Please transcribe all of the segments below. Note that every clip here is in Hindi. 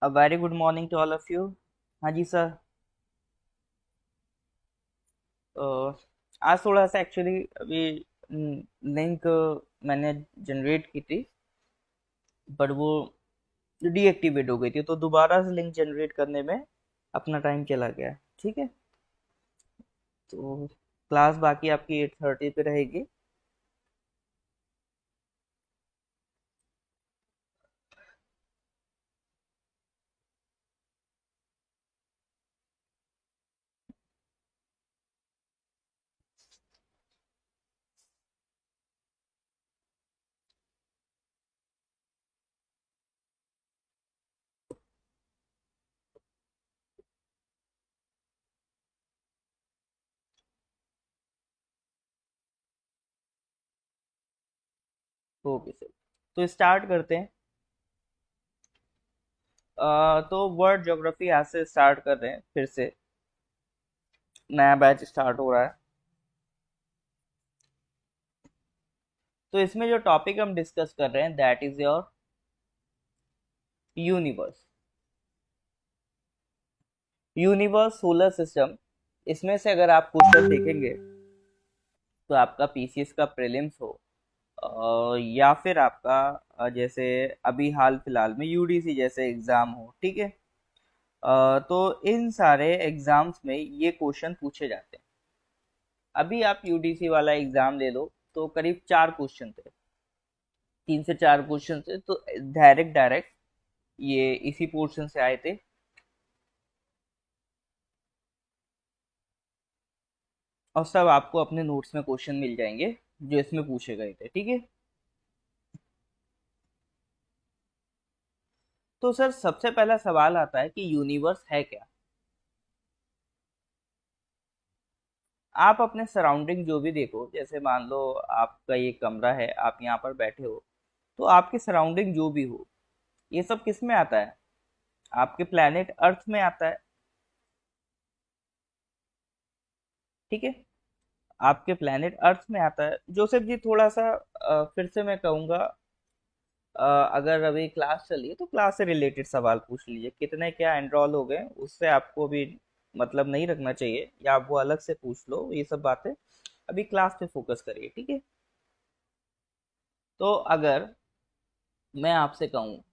A very good morning to all of you. हाँ जी सर। आज थोड़ा सा एक्चुअली अभी लिंक मैंने जनरेट की थी, पर वो डीएक्टिवेट हो गई थी, तो दोबारा से लिंक जनरेट करने में अपना टाइम चला गया। ठीक है, तो क्लास बाकी आपकी 8:30 पे रहेगी। ओके सर, तो स्टार्ट करते हैं। तो वर्ल्ड ज्योग्राफी आज से स्टार्ट कर रहे हैं, फिर से नया बैच स्टार्ट हो रहा है। तो इसमें जो टॉपिक हम डिस्कस कर रहे हैं that is your universe. Universe, solar system, इसमें से अगर आप क्वेश्चन देखेंगे तो आपका पीसीएस का प्रीलिम्स हो, या फिर आपका जैसे अभी हाल फिलहाल में यूडीसी जैसे एग्जाम हो, ठीक है। तो इन सारे एग्जाम्स में ये क्वेश्चन पूछे जाते हैं। अभी आप यूडीसी वाला एग्जाम ले लो तो करीब 4 क्वेश्चन थे, 3 से 4 क्वेश्चन थे, तो डायरेक्ट डायरेक्ट ये इसी पोर्शन से आए थे। और सब आपको अपने नोट्स में क्वेश्चन मिल जाएंगे जो इसमें पूछे गए थे, ठीक है। तो सर सबसे पहला सवाल आता है कि यूनिवर्स है क्या। आप अपने सराउंडिंग जो भी देखो, जैसे मान लो आपका ये कमरा है, आप यहाँ पर बैठे हो, तो आपकी सराउंडिंग जो भी हो, ये सब किस में आता है? आपके प्लेनेट अर्थ में आता है, ठीक है। आपके प्लेनेट अर्थ में आता है। जोसेफ जी थोड़ा सा फिर से मैं कहूँगा, अगर अभी क्लास चली है तो क्लास से रिलेटेड सवाल पूछ लीजिए। कितने क्या एनरोल हो गए उससे आपको भी मतलब नहीं रखना चाहिए, या आप वो अलग से पूछ लो, ये सब बातें अभी क्लास पे फोकस करिए, ठीक है। तो अगर मैं आपसे कहूँ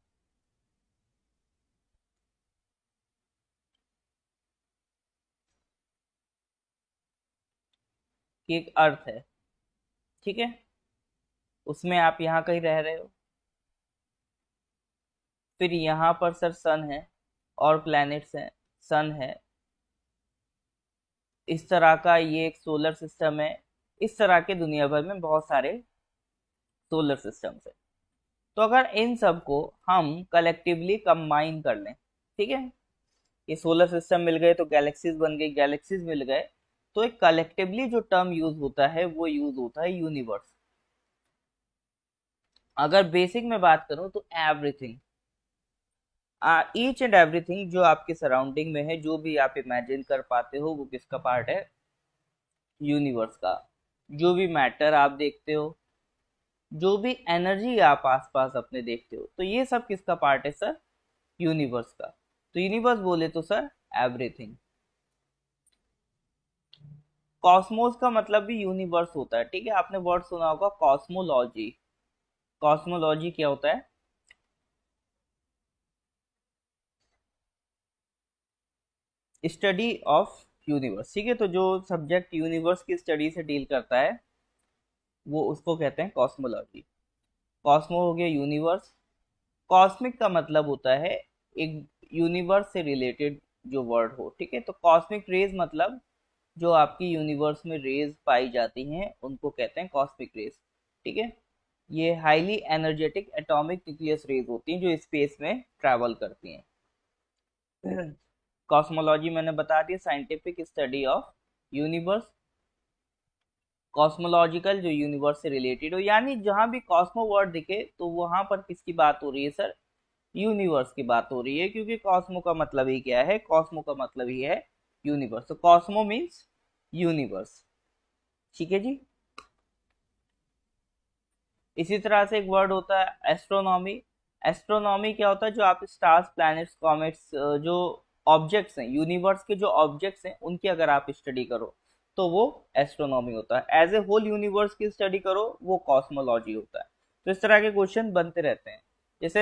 कि एक अर्थ है, ठीक है, उसमें आप यहाँ कहीं रह रहे हो, फिर यहाँ पर सर सन है और प्लैनेट्स हैं, सन है, इस तरह का ये एक सोलर सिस्टम है। इस तरह के दुनिया भर में बहुत सारे सोलर सिस्टम्स है। तो अगर इन सब को हम कलेक्टिवली कंबाइन कर लें, ठीक है, ये सोलर सिस्टम मिल गए तो गैलेक्सीज बन गई, गैलेक्सीज मिल गए, तो एक कलेक्टिवली जो टर्म यूज होता है वो यूज होता है यूनिवर्स। अगर बेसिक में बात करूं तो एवरीथिंग, ईच एंड एवरीथिंग जो आपके सराउंडिंग में है, जो भी आप इमेजिन कर पाते हो, वो किसका पार्ट है? यूनिवर्स का। जो भी मैटर आप देखते हो, जो भी एनर्जी आप आसपास अपने देखते हो, तो ये सब किसका पार्ट है सर? यूनिवर्स का। तो यूनिवर्स बोले तो सर एवरीथिंग। कॉस्मोस का मतलब भी यूनिवर्स होता है, ठीक है। आपने वर्ड सुना होगा कॉस्मोलॉजी। कॉस्मोलॉजी क्या होता है? स्टडी ऑफ यूनिवर्स, ठीक है। तो जो सब्जेक्ट यूनिवर्स की स्टडी से डील करता है वो उसको कहते हैं कॉस्मोलॉजी। कॉस्मो हो गया यूनिवर्स। कॉस्मिक का मतलब होता है एक यूनिवर्स से रिलेटेड जो वर्ड हो, ठीक है। तो कॉस्मिक रेज मतलब जो आपकी यूनिवर्स में रेज पाई जाती हैं उनको कहते हैं कॉस्मिक रेज, ठीक है। ये highly energetic atomic nucleus rays होती हैं जो स्पेस में ट्रैवल करती हैं। कॉस्मोलॉजी मैंने बता दिया, scientific study of universe. Cosmological, जो यूनिवर्स से रिलेटेड हो, यानी जहां भी कॉस्मो वर्ड दिखे तो वहां पर किसकी बात हो रही है सर? यूनिवर्स की बात हो रही है, क्योंकि कॉस्मो का मतलब ही क्या है? कॉस्मो का मतलब ही है यूनिवर्स। तो कॉस्मो मीन्स यूनिवर्स, ठीक है जी। इसी तरह से एक वर्ड होता है एस्ट्रोनॉमी। एस्ट्रोनॉमी क्या होता है, जो आप स्टार्स, प्लैनेट्स, कॉमेट्स, जो ऑब्जेक्ट्स हैं यूनिवर्स के, जो ऑब्जेक्ट्स हैं उनकी अगर आप स्टडी करो तो वो एस्ट्रोनॉमी होता है। एज ए होल यूनिवर्स की स्टडी करो वो कॉस्मोलॉजी होता है। तो इस तरह के क्वेश्चन बनते रहते हैं। जैसे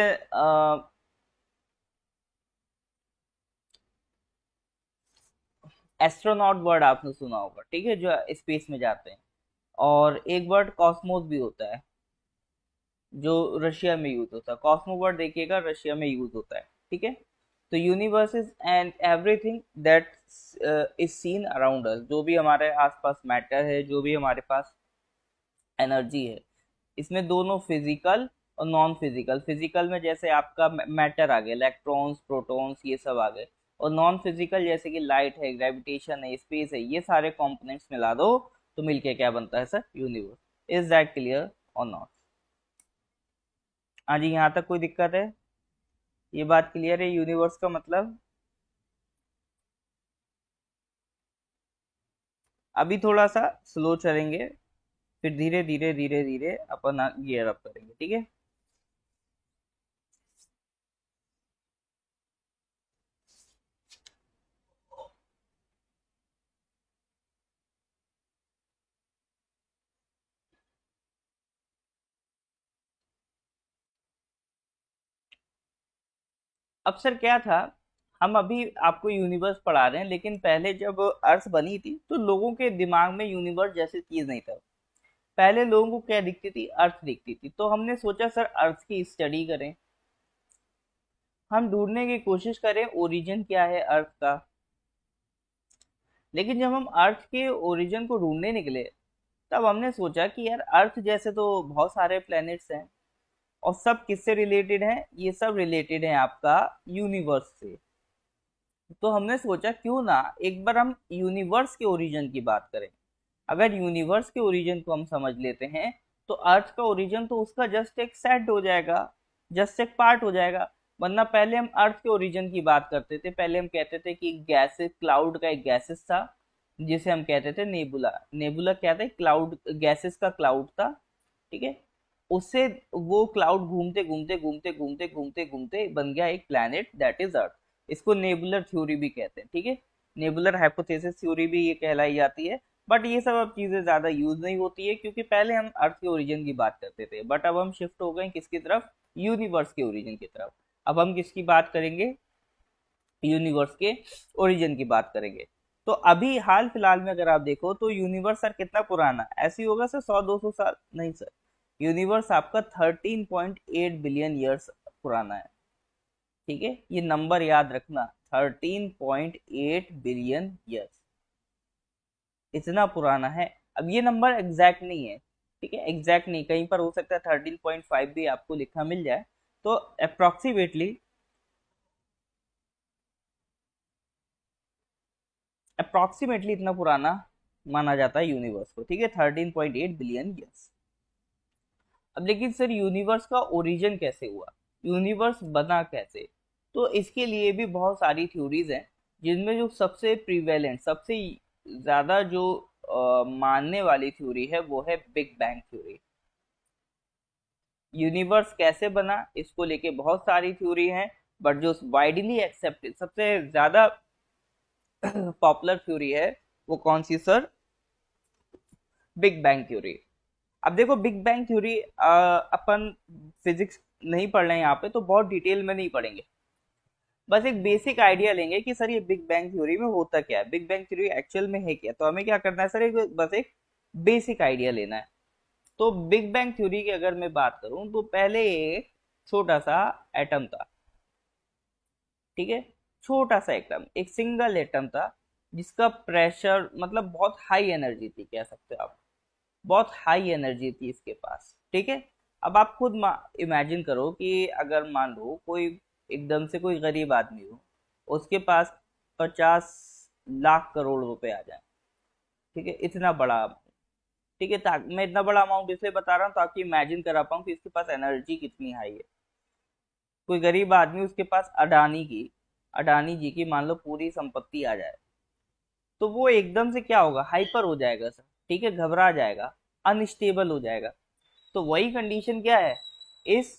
एस्ट्रोनॉट वर्ड आपने सुना होगा, ठीक है, जो स्पेस में जाते हैं। और एक वर्ड कॉस्मोस भी होता है जो रशिया में यूज होता है। कॉस्मो वर्ड देखिएगा रशिया में यूज होता है, ठीक है। तो universe is and everything that is seen around us, जो भी हमारे आसपास मैटर है, जो भी हमारे पास एनर्जी है, इसमें दोनों फिजिकल और नॉन फिजिकल। फिजिकल में जैसे आपका मैटर आ गया, इलेक्ट्रॉन्स, प्रोटॉन्स, ये सब आ गए। और नॉन फिजिकल जैसे कि लाइट है, ग्रेविटेशन है, स्पेस है, ये सारे कंपोनेंट्स मिला दो तो मिलके क्या बनता है sir, universe. Is that clear or not? हाँ जी, यहाँ तक कोई दिक्कत है? ये बात क्लियर है यूनिवर्स का मतलब? अभी थोड़ा सा स्लो चलेंगे, फिर धीरे धीरे धीरे धीरे अपन गियर अप करेंगे, ठीक है। अब सर क्या था, हम अभी आपको यूनिवर्स पढ़ा रहे हैं, लेकिन पहले जब अर्थ बनी थी तो लोगों के दिमाग में यूनिवर्स जैसी चीज नहीं था। पहले लोगों को क्या दिखती थी, अर्थ दिखती थी। तो हमने सोचा सर अर्थ की स्टडी करें, हम ढूंढने की कोशिश करें ओरिजिन क्या है अर्थ का। लेकिन जब हम अर्थ के ओरिजिन को ढूंढने निकले, तब हमने सोचा कि यार अर्थ जैसे तो बहुत सारे प्लैनेट्स हैं, और सब किससे रिलेटेड हैं, ये सब रिलेटेड है आपका यूनिवर्स से। तो हमने सोचा क्यों ना एक बार हम यूनिवर्स के ओरिजिन की बात करें। अगर यूनिवर्स के ओरिजिन को हम समझ लेते हैं तो अर्थ का ओरिजिन तो उसका जस्ट एक सेट हो जाएगा, जस्ट एक पार्ट हो जाएगा। वरना पहले हम अर्थ के ओरिजिन की बात करते थे, पहले हम कहते थे कि गैसेस, क्लाउड का एक गैसेस था जिसे हम कहते थे नेबुला। नेबुला क्या था, क्लाउड, गैसेस का क्लाउड था, ठीक है। उससे वो क्लाउड घूमते घूमते घूमते घूमते घूमते घूमते बन गया एक प्लैनेट, दैट इज अर्थ। इसको नेबुलर थ्योरी भी कहते हैं, ठीक है। नेबुलर हाइपोथेसिस थ्योरी भी ये कहलाई जाती है। बट ये सब अब चीजें ज्यादा यूज नहीं होती है, क्योंकि पहले हम अर्थ के ओरिजिन की बात करते थे, बट अब हम शिफ्ट हो गए किसकी तरफ, यूनिवर्स के ओरिजिन की तरफ। अब हम किसकी बात करेंगे, यूनिवर्स के ओरिजिन की बात करेंगे। तो अभी हाल फिलहाल में अगर आप देखो तो यूनिवर्स सर कितना पुराना है, ऐसे ही होगा सर 100-200 साल नहीं सर। यूनिवर्स आपका 13.8 बिलियन ईयर्स पुराना है, ठीक है। ये नंबर याद रखना, 13.8 बिलियन ईयर्स, इतना पुराना है। अब ये नंबर एग्जैक्ट नहीं है, ठीक है, एग्जैक्ट नहीं, कहीं पर हो सकता है 13.5 भी आपको लिखा मिल जाए। तो अप्रोक्सीमेटली, अप्रोक्सीमेटली इतना पुराना माना जाता है यूनिवर्स को, ठीक है, 13.8 बिलियन ईयर्स। अब लेकिन सर यूनिवर्स का ओरिजिन कैसे हुआ, यूनिवर्स बना कैसे? तो इसके लिए भी बहुत सारी थ्योरीज हैं, जिनमें जो सबसे प्रिवेलेंट, सबसे ज्यादा जो मानने वाली थ्योरी है वो है बिग बैंग थ्योरी। यूनिवर्स कैसे बना इसको लेके बहुत सारी थ्योरी हैं, बट जो वाइडली एक्सेप्टेड, सबसे ज्यादा पॉपुलर थ्योरी है, वो कौन सी सर, बिग बैंग थ्योरी। अब देखो बिग बैंग थ्योरी अपन फिजिक्स नहीं पढ़ रहे हैं यहाँ पे, तो बहुत डिटेल में नहीं पढ़ेंगे, बस एक बेसिक आइडिया लेंगे कि सर ये बिग बैंग थ्योरी में होता क्या है, बिग बैंग थ्योरी एक्चुअल में है क्या। तो हमें क्या करना है सर, एक बस एक बेसिक आइडिया लेना है। तो बिग बैंग थ्योरी की अगर मैं बात करूं तो पहले एक छोटा सा एटम था, ठीक है, छोटा सा एटम, एक सिंगल एटम था, जिसका प्रेशर मतलब बहुत हाई एनर्जी थी, कह सकते हो आप, बहुत हाई एनर्जी थी इसके पास, ठीक है। अब आप खुद इमेजिन करो कि अगर मान लो कोई एकदम से कोई गरीब आदमी हो, उसके पास 50 लाख करोड़ रुपए आ जाए, ठीक है, इतना बड़ा, ठीक है। मैं इतना बड़ा अमाउंट इसलिए बता रहा हूँ ताकि इमेजिन करा पाऊँ कि इसके पास एनर्जी कितनी हाई है। कोई गरीब आदमी, उसके पास अडानी जी की मान लो पूरी संपत्ति आ जाए, तो वो एकदम से क्या होगा, हाइपर हो जाएगा सर, ठीक है, घबरा जाएगा, अनस्टेबल हो जाएगा। तो वही कंडीशन क्या है इस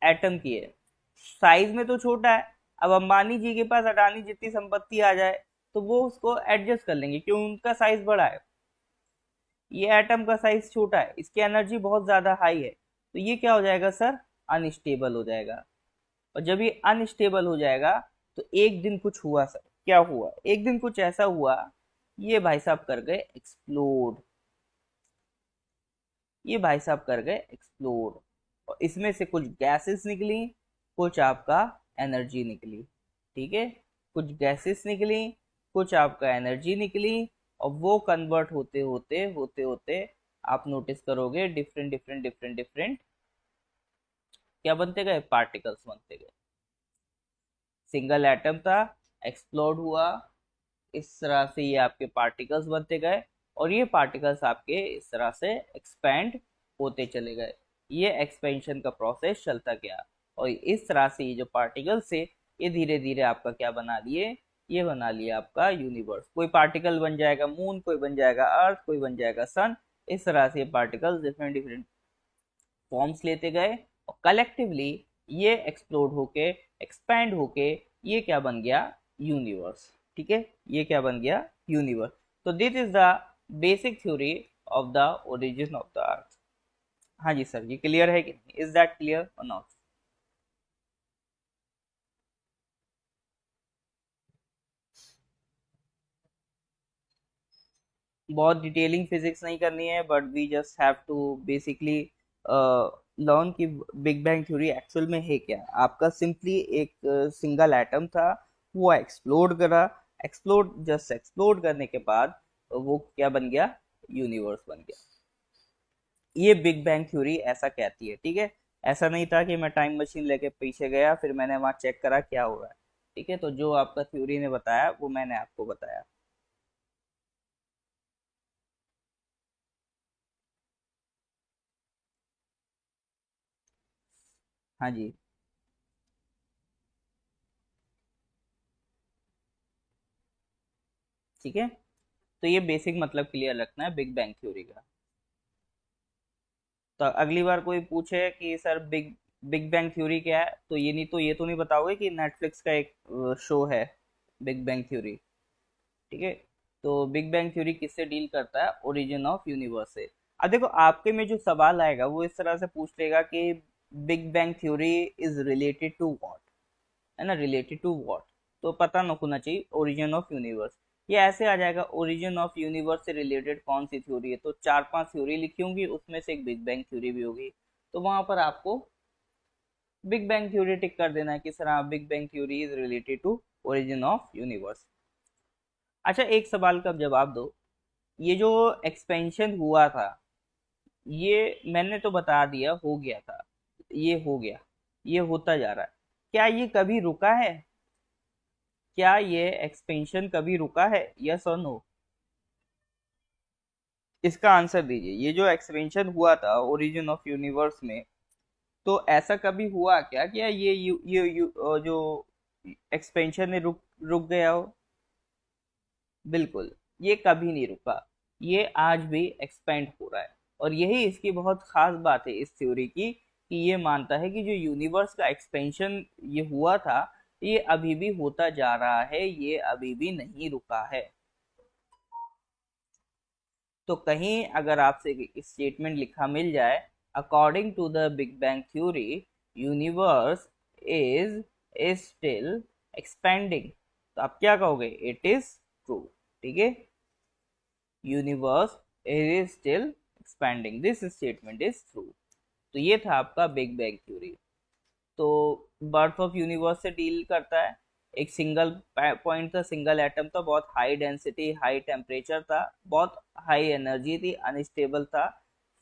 एटम की है। साइज में तो छोटा है। अब अंबानी जी के पास अडानी जितनी संपत्ति आ जाए तो वो उसको एडजस्ट कर लेंगे, क्यों, उनका साइज बड़ा है। ये एटम का साइज छोटा है, इसकी एनर्जी बहुत ज्यादा हाई है, तो ये क्या हो जाएगा सर, अनस्टेबल हो जाएगा। और जब ये अनस्टेबल हो जाएगा तो एक दिन कुछ हुआ सर, क्या हुआ, एक दिन कुछ ऐसा हुआ, ये भाई साहब कर गए एक्सप्लोड, ये भाई साहब कर गए एक्सप्लोड। और इसमें से कुछ गैसेस निकली, कुछ आपका एनर्जी निकली, ठीक है, कुछ गैसेस निकली, कुछ आपका एनर्जी निकली, और वो कन्वर्ट होते होते होते होते आप नोटिस करोगे डिफरेंट डिफरेंट डिफरेंट डिफरेंट क्या बनते गए, पार्टिकल्स बनते गए। सिंगल एटम था, एक्सप्लोड हुआ, इस तरह से ये आपके पार्टिकल्स बनते गए, और ये पार्टिकल्स आपके इस तरह से एक्सपेंड होते चले गए। ये एक्सपेंशन का प्रोसेस चलता गया, और इस तरह से ये जो पार्टिकल्स थे ये धीरे धीरे आपका क्या बना लिए, ये बना लिया आपका यूनिवर्स। कोई पार्टिकल बन जाएगा मून, कोई बन जाएगा अर्थ, कोई बन जाएगा सन। इस तरह से ये पार्टिकल्स डिफरेंट डिफरेंट फॉर्म्स लेते गए, और कलेक्टिवली ये एक्सप्लोड होके, एक्सपैंड होके, ये क्या बन गया, यूनिवर्स। ठीक है, ये क्या बन गया, यूनिवर्स। तो this is the basic theory of the origin of the earth. हाँ जी सर, ये क्लियर है कि नहीं, is that clear or not? बहुत डिटेलिंग फिजिक्स नहीं करनी है, but we just have to basically learn कि बिग बैंग थ्योरी एक्चुअल में है क्या। आपका सिंपली एक सिंगल एटम था, वो एक्सप्लोड करा, एक्सप्लोड, जस्ट एक्सप्लोड करने के बाद वो क्या बन गया, यूनिवर्स बन गया। ये बिग बैंग थ्योरी ऐसा कहती है, ठीक है। ऐसा नहीं था कि मैं टाइम मशीन लेके पीछे गया फिर मैंने वहां चेक करा क्या हो रहा है, ठीक है। तो जो आपका थ्योरी ने बताया वो मैंने आपको बताया। हाँ जी, ठीक है। तो ये बेसिक मतलब क्लियर रखना है बिग बैंग थ्योरी का। तो अगली बार कोई पूछे कि sir big big bang theory क्या है, तो ये नहीं, तो ये तो नहीं बताओगे कि नेटफ्लिक्स का एक शो है बिग बैंग थ्योरी, ठीक है। तो बिग बैंग थ्योरी किससे डील करता है, ओरिजिन ऑफ यूनिवर्स से। अब देखो आपके में जो सवाल आएगा वो इस तरह से पूछ लेगा कि big bang theory is related to what, है ना, रिलेटेड टू व्हाट। तो पता न होना चाहिए ओरिजिन ऑफ यूनिवर्स। ये ऐसे आ जाएगा, ओरिजिन ऑफ यूनिवर्स से रिलेटेड कौन सी थ्योरी है, तो चार पांच थ्योरी लिखी होंगी, उसमें से एक बिग बैंग थ्योरी भी होगी। तो वहां पर आपको बिग बैंग थ्योरी टिक कर देना है कि सर हाँ, big bang theory is related to origin of universe. अच्छा, एक सवाल का जवाब दो, ये जो एक्सपेंशन हुआ था, ये मैंने तो बता दिया हो गया था, ये हो गया, ये होता जा रहा है, क्या ये कभी रुका है, क्या ये एक्सपेंशन कभी रुका है, यस और नो? इसका आंसर दीजिए। ये जो एक्सपेंशन हुआ था ओरिजिन ऑफ यूनिवर्स में, तो ऐसा कभी हुआ क्या, क्या जो एक्सपेंशन है रुक रुक गया हो? बिल्कुल, ये कभी नहीं रुका, ये आज भी एक्सपेंड हो रहा है। और यही इसकी बहुत खास बात है इस थ्योरी की, कि ये मानता है कि जो यूनिवर्स का एक्सपेंशन ये हुआ था, ये अभी भी होता जा रहा है, ये अभी भी नहीं रुका है। तो कहीं अगर आपसे स्टेटमेंट लिखा मिल जाए, according to the big bang theory universe is still expanding, तो आप क्या कहोगे, इट इज ट्रू, ठीक है, universe is still expanding, this statement is true. तो ये था आपका बिग बैंग थ्योरी। तो बर्थ ऑफ यूनिवर्स से डील करता है, एक सिंगल पॉइंट था, सिंगल एटम था, बहुत हाई डेंसिटी, हाई टेम्परेचर था, बहुत हाई एनर्जी थी, अनस्टेबल था,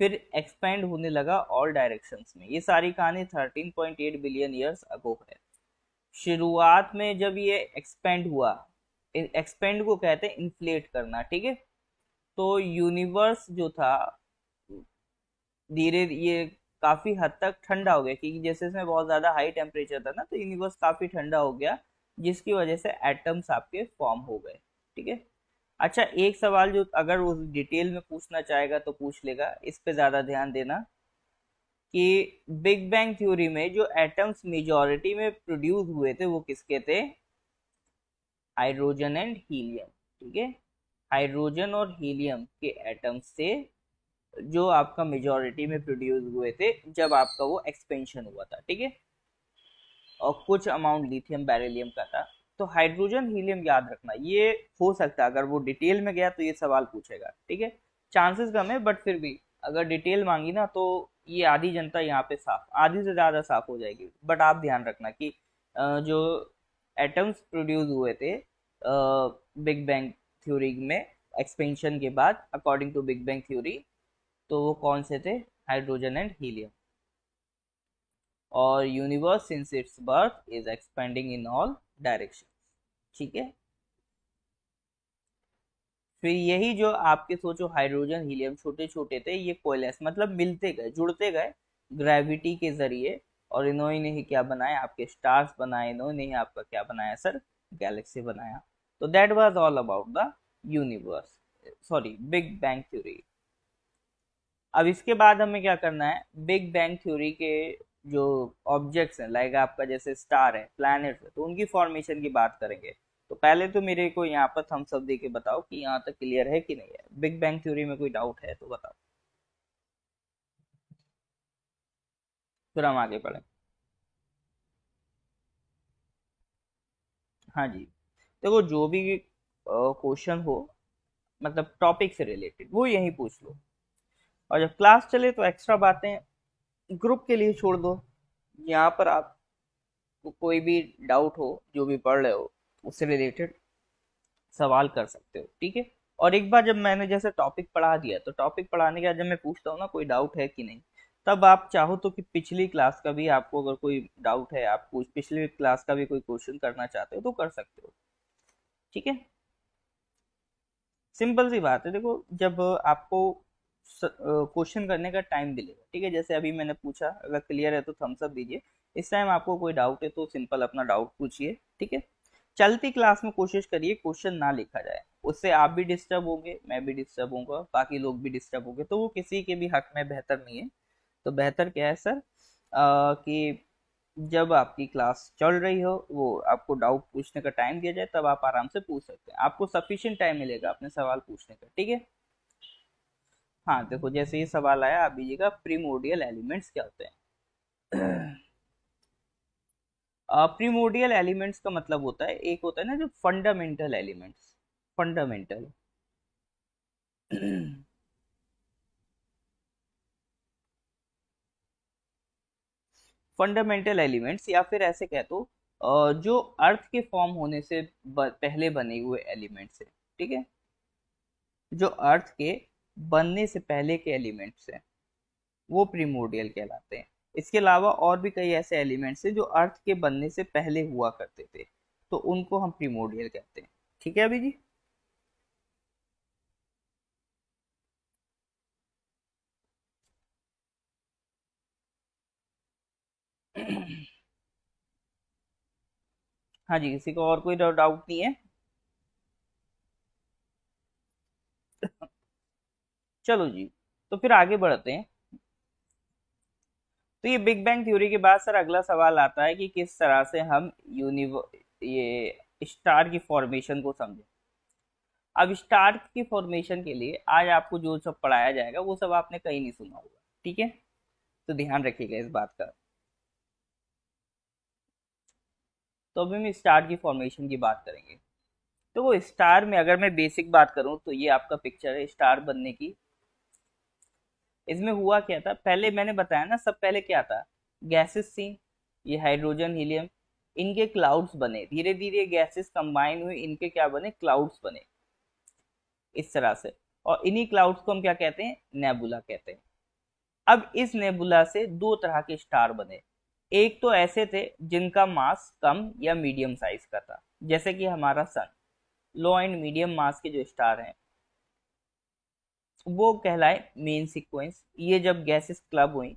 फिर एक्सपेंड होने लगा ऑल डायरेक्शंस में। ये सारी कहानी 13.8 बिलियन ईयर्स अगो है। शुरुआत में जब ये एक्सपेंड हुआ, एक्सपेंड को कहते हैं इन्फ्लेट करना, ठीक है। तो यूनिवर्स जो था धीरे ये काफी हद तक ठंडा हो गया, क्योंकि जैसे इसमें बहुत ज्यादा हाई टेम्परेचर था ना, तो यूनिवर्स काफी ठंडा हो गया, जिसकी वजह से एटम्स आपके फॉर्म हो गए, ठीक है। अच्छा, एक सवाल जो अगर उस डिटेल में पूछना चाहेगा तो पूछ लेगा, इस पे ज्यादा ध्यान देना। कि बिग बैंग थ्योरी में जो एटम्स मेजॉरिटी में प्रोड्यूस हुए थे वो किसके थे? Hydrogen and helium. ठीक है, हाइड्रोजन और हीलियम के एटम्स से जो आपका मेजॉरिटी में प्रोड्यूस हुए थे जब आपका वो एक्सपेंशन हुआ था। ठीक है, और कुछ अमाउंट लिथियम बेरिलियम का था। तो हाइड्रोजन हीलियम याद रखना, ये हो सकता है अगर वो डिटेल में गया तो ये सवाल पूछेगा। ठीक है, चांसेस कम है बट फिर भी अगर डिटेल मांगी ना तो ये आधी जनता यहाँ पे साफ, आधी से ज्यादा साफ हो जाएगी। बट आप ध्यान रखना कि जो एटम्स प्रोड्यूस हुए थे बिग बैंग थ्योरी में एक्सपेंशन के बाद according to big bang theory, तो वो कौन से थे? Hydrogen and helium. और universe since its birth is expanding in all direction. ठीक है, फिर यही जो आपके सोचो हाइड्रोजन हीलियम छोटे छोटे थे, ये कोएलेस मतलब मिलते गए जुड़ते गए ग्रेविटी के जरिए, और इन्होंने ही क्या बनाया? आपके स्टार्स बनाए, इन्होंने ही आपका क्या बनाया सर? गैलेक्सी बनाया। तो that was all about the universe, sorry big bang theory. अब इसके बाद हमें क्या करना है? बिग बैंग थ्योरी के जो ऑब्जेक्ट्स हैं, लाइक आपका जैसे स्टार है, प्लैनेट्स है, तो उनकी फॉर्मेशन की बात करेंगे। तो पहले तो मेरे को यहाँ पर थम्स अप दे के बताओ कि यहाँ तक क्लियर है कि नहीं है। बिग बैंग थ्योरी में कोई डाउट है तो बताओ, फिर हम आगे बढ़ें। हाँ जी, देखो जो भी क्वेश्चन हो मतलब टॉपिक से रिलेटेड वो यहीं पूछ लो, और जब क्लास चले तो एक्स्ट्रा बातें ग्रुप के लिए छोड़ दो। यहाँ पर आप कोई भी डाउट हो जो भी पढ़ रहे हो उससे रिलेटेड सवाल कर सकते हो। ठीक है, और एक बार जब मैंने जैसे टॉपिक पढ़ा दिया तो टॉपिक पढ़ाने के बाद जब मैं पूछता हूँ ना कोई डाउट है कि नहीं, तब आप चाहो तो कि पिछली क्लास का भी आपको अगर कोई डाउट है, आप कुछ पिछली क्लास का भी कोई क्वेश्चन करना चाहते हो तो कर सकते हो। ठीक है, सिंपल सी बात है। देखो जब आपको क्वेश्चन करने का टाइम मिलेगा, ठीक है, जैसे अभी मैंने पूछा, अगर क्लियर है तो थम्स अप दीजिए। इस टाइम आपको कोई डाउट है तो सिंपल अपना डाउट पूछिए। ठीक है, चलती क्लास में कोशिश करिए क्वेश्चन ना लिखा जाए, उससे आप भी डिस्टर्ब होंगे, मैं भी डिस्टर्ब होऊंगा, बाकी लोग भी डिस्टर्ब होंगे, तो वो किसी के भी हक में बेहतर नहीं है। तो बेहतर क्या है सर, कि जब आपकी क्लास चल रही हो, वो आपको डाउट पूछने का टाइम दिया जाए, तब आप आराम से पूछ सकते हैं, आपको सफिशिएंट टाइम मिलेगा अपने सवाल पूछने का। ठीक है, हाँ देखो जैसे ये सवाल आया, आप दीजिएगा प्रीमोर्डियल एलिमेंट्स क्या होते हैं? प्रीमोर्डियल एलिमेंट्स का मतलब होता है, एक होता है ना जो fundamental elements, fundamental fundamental elements, या फिर ऐसे कह दो जो अर्थ के फॉर्म होने से पहले बने हुए एलिमेंट्स है। ठीक है, जो अर्थ के बनने से पहले के एलिमेंट्स हैं वो प्रीमोर्डियल कहलाते हैं। इसके अलावा और भी कई ऐसे एलिमेंट्स हैं जो अर्थ के बनने से पहले हुआ करते थे, तो उनको हम प्रीमोर्डियल कहते हैं। ठीक है अभी जी। हाँ जी, किसी को और कोई डाउट नहीं है? चलो जी, तो फिर आगे बढ़ते हैं। तो ये बिग बैंग थ्योरी के बाद सर अगला सवाल आता है कि किस तरह से हम ये स्टार की फॉर्मेशन को समझें। अब स्टार की फॉर्मेशन के लिए आज आपको जो सब पढ़ाया जाएगा वो सब आपने कहीं नहीं सुना होगा। ठीक है, तो ध्यान रखिएगा इस बात का। तो अभी हम स्टार की फॉर्मेशन की बात करेंगे। तो वो स्टार में अगर मैं बेसिक बात करूं तो ये आपका पिक्चर है स्टार बनने की। इसमें हुआ क्या था, पहले मैंने बताया ना, सब पहले क्या था? गैसेस थी, ये हाइड्रोजन हीलियम, इनके क्लाउड्स बने, धीरे धीरे गैसेस कंबाइन हुई, इनके क्या बने? क्लाउड्स बने इस तरह से। और इन्हीं क्लाउड्स को हम क्या कहते हैं? नेबुला कहते हैं। अब इस नेबुला से दो तरह के स्टार बने। एक तो ऐसे थे जिनका मास कम या मीडियम साइज का था, जैसे कि हमारा सन, लो एंड मीडियम मास के जो स्टार हैं वो कहलाए मेन सीक्वेंस, ये जब गैसेस क्लब हुई।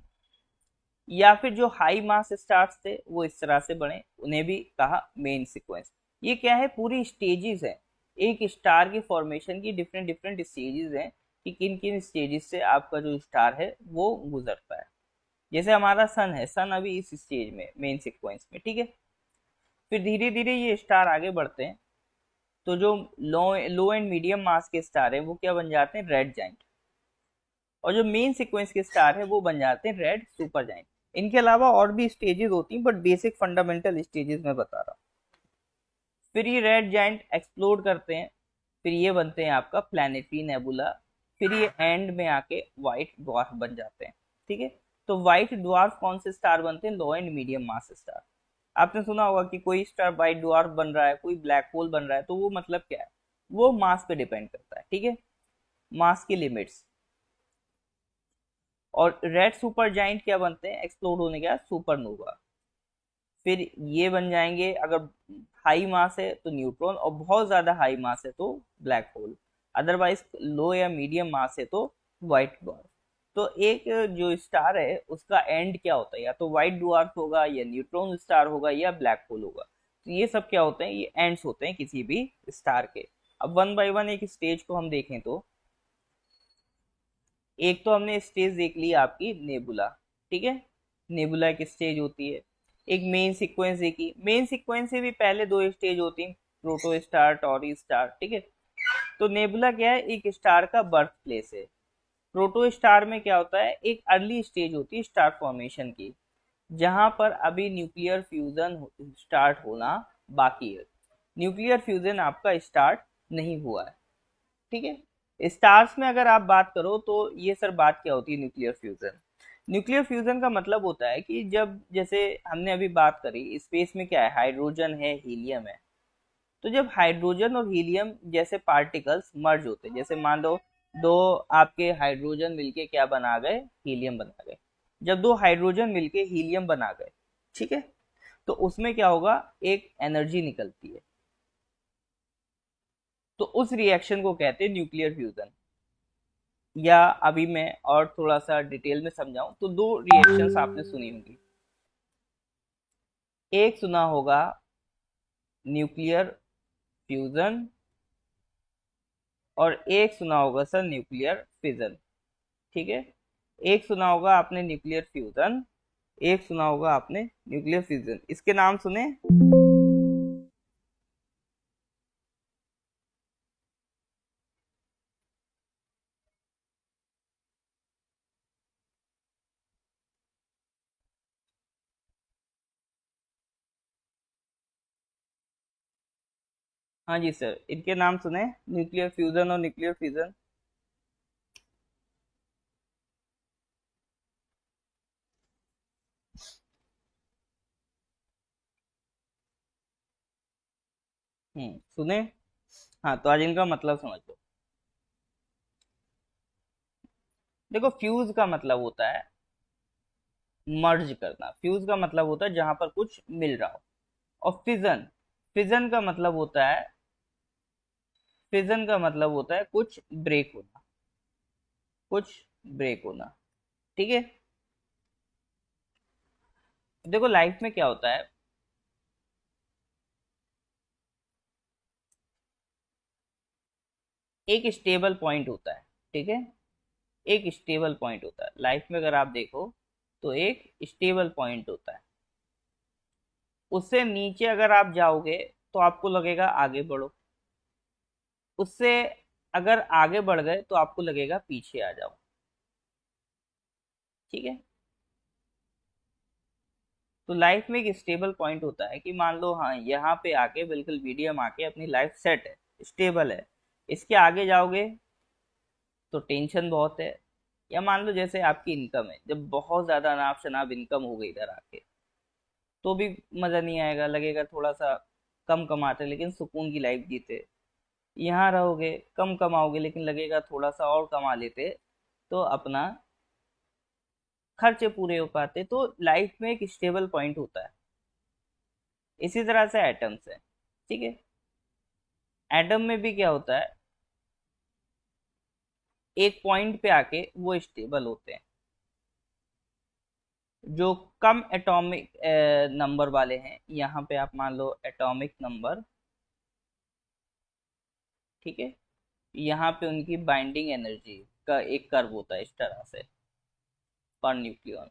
या फिर जो हाई मास स्टार्स थे वो इस तरह से बने, उन्हें भी कहा मेन सीक्वेंस। ये क्या है? पूरी स्टेजेस है, एक स्टार की फॉर्मेशन की डिफरेंट डिफरेंट स्टेजेस हैं कि किन किन स्टेजेस से आपका जो स्टार है वो गुजरता है। जैसे हमारा सन है, सन अभी इस स्टेज में, मेन सीक्वेंस में, ठीक है। फिर धीरे धीरे ये स्टार आगे बढ़ते हैं, तो जो लो लो एंड मीडियम मास के स्टार है वो क्या बन जाते हैं, रेड जाइंट। और जो मेन सीक्वेंस के स्टार है वो बन जाते हैं रेड सुपर जाइंट। इनके अलावा और भी स्टेजेस होती हैं, बट बेसिक फंडामेंटल स्टेजेस मैं बता रहा हूँ। फिर ये रेड जाइंट एक्सप्लोड करते हैं, फिर ये बनते हैं आपका प्लैनेटरी नेबुला। फिर ये एंड में आके व्हाइट ड्वार्फ बन जाते हैं, ठीक है। तो व्हाइट ड्वार्फ कौन से स्टार बनते हैं, लो एंड मीडियम मास स्टार। आपने सुना होगा कि कोई स्टार व्हाइट ड्वार्फ बन रहा है, कोई ब्लैक होल बन रहा है, तो वो मतलब क्या है, वो मास पे डिपेंड करता है, ठीक है, मास की लिमिट्स। और रेड सुपर जाइंट क्या बनते हैं, एक्सप्लोड होने के बाद सुपरनोवा। फिर ये बन जाएंगे, अगर हाई मास है तो न्यूट्रॉन, और बहुत ज्यादा हाई मास है तो ब्लैक होल। अदरवाइज लो या मीडियम मास है तो व्हाइट ड्वार्फ। तो एक जो स्टार है उसका एंड क्या होता है, या तो व्हाइट ड्वार्फ होगा, या न्यूट्रॉन स्टार होगा, या ब्लैक होल होगा। तो ये सब क्या होते हैं, ये एंड्स होते हैं किसी भी स्टार के। अब वन बाय वन एक स्टेज को हम देखें तो, एक तो हमने स्टेज देख ली आपकी नेबुला, ठीक है, नेबुला एक स्टेज होती है। एक मेन सीक्वेंस देखी, मेन सीक्वेंस से भी पहले दो स्टेज होती हैं, प्रोटो स्टार, टॉरी स्टार, ठीक है। तो नेबुला क्या है, एक स्टार का बर्थ प्लेस है। प्रोटो स्टार में क्या होता है, एक अर्ली स्टेज होती है स्टार फॉर्मेशन की, जहां पर अभी न्यूक्लियर फ्यूजन स्टार्ट होना बाकी है। न्यूक्लियर फ्यूजन आपका स्टार्ट नहीं हुआ है, ठीक है। स्टार्स में अगर आप बात करो तो ये सर बात क्या होती है, न्यूक्लियर फ्यूजन। न्यूक्लियर फ्यूजन का मतलब होता है कि जब, जैसे हमने अभी बात करी, स्पेस में क्या है, हाइड्रोजन है, हीलियम है। तो जब हाइड्रोजन और हीलियम जैसे पार्टिकल्स मर्ज होते हैं, जैसे मान लो दो आपके हाइड्रोजन मिलके क्या बना गए, हीलियम बना गए। जब दो हाइड्रोजन मिलके हीलियम बना गए, ठीक है, तो उसमें क्या होगा, एक एनर्जी निकलती है। तो उस रिएक्शन को कहते हैं न्यूक्लियर फ्यूजन। या अभी मैं और थोड़ा सा डिटेल में समझाऊं तो दो रिएक्शंस आपने सुनी होंगी। एक सुना होगा न्यूक्लियर फ्यूजन, और एक सुना होगा सर न्यूक्लियर फिजन, ठीक है। एक सुना होगा आपने न्यूक्लियर फ्यूजन, एक सुना होगा आपने न्यूक्लियर फ्यूजन, इसके नाम सुने। हाँ जी सर, इनके नाम सुने, न्यूक्लियर फ्यूजन और न्यूक्लियर फिजन। सुने। हाँ, तो आज इनका मतलब समझ लो। देखो, फ्यूज का मतलब होता है मर्ज करना, फ्यूज का मतलब होता है जहां पर कुछ मिल रहा हो। और फिजन, फिजन का मतलब होता है, फिजन का मतलब होता है कुछ ब्रेक होना, कुछ ब्रेक होना, ठीक है। देखो लाइफ में क्या होता है, एक स्टेबल पॉइंट होता है, ठीक है। एक स्टेबल पॉइंट होता है लाइफ में, अगर आप देखो तो एक स्टेबल पॉइंट होता है। उससे नीचे अगर आप जाओगे तो आपको लगेगा आगे बढ़ो, उससे अगर आगे बढ़ गए तो आपको लगेगा पीछे आ जाओ, ठीक है। तो लाइफ में एक स्टेबल पॉइंट होता है कि मान लो हाँ, यहाँ पे आके बिल्कुल मीडियम आके अपनी लाइफ सेट है, स्टेबल है। इसके आगे जाओगे तो टेंशन बहुत है। या मान लो जैसे आपकी इनकम है, जब बहुत ज्यादा अनाप शनाप इनकम हो गई इधर आके, तो भी मजा नहीं आएगा, लगेगा थोड़ा सा कम कमाते लेकिन सुकून की लाइफ जीते। यहाँ रहोगे कम कमाओगे लेकिन लगेगा थोड़ा सा और कमा लेते तो अपना खर्चे पूरे हो पाते। तो लाइफ में एक स्टेबल पॉइंट होता है। इसी तरह से एटम्स है, ठीक है। एटम में भी क्या होता है, एक पॉइंट पे आके वो स्टेबल होते हैं। जो कम एटॉमिक नंबर वाले हैं, यहाँ पे आप मान लो एटॉमिक नंबर, ठीक है, यहाँ पे उनकी बाइंडिंग एनर्जी का एक कर्व होता है इस तरह से, पर न्यूक्लियन।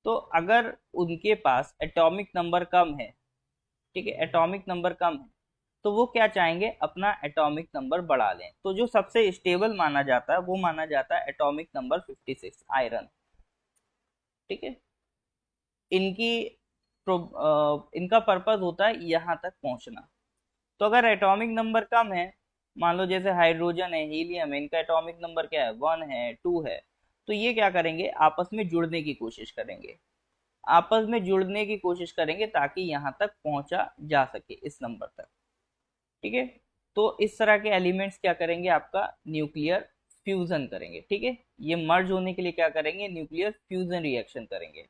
तो अगर उनके पास एटॉमिक नंबर कम है, ठीक है, एटॉमिक नंबर कम है, तो वो क्या चाहेंगे, अपना एटॉमिक नंबर बढ़ा लें। तो जो सबसे स्टेबल माना जाता है वो माना जाता है एटॉमिक नंबर 56 आयरन। ठीक है, इनकी इनका पर्पस होता है यहाँ तक पहुंचना। तो अगर एटॉमिक नंबर कम है, मान लो जैसे हाइड्रोजन है, हीलियम है, इनका एटॉमिक नंबर क्या है, 1 है 2 है, तो ये क्या करेंगे, आपस में जुड़ने की कोशिश करेंगे, आपस में जुड़ने की कोशिश करेंगे ताकि यहाँ तक पहुंचा जा सके इस नंबर तक। ठीक है, तो इस तरह के एलिमेंट्स क्या करेंगे, आपका न्यूक्लियर फ्यूजन करेंगे। ठीक है, ये मर्ज होने के लिए क्या करेंगे, न्यूक्लियर फ्यूजन रिएक्शन करेंगे।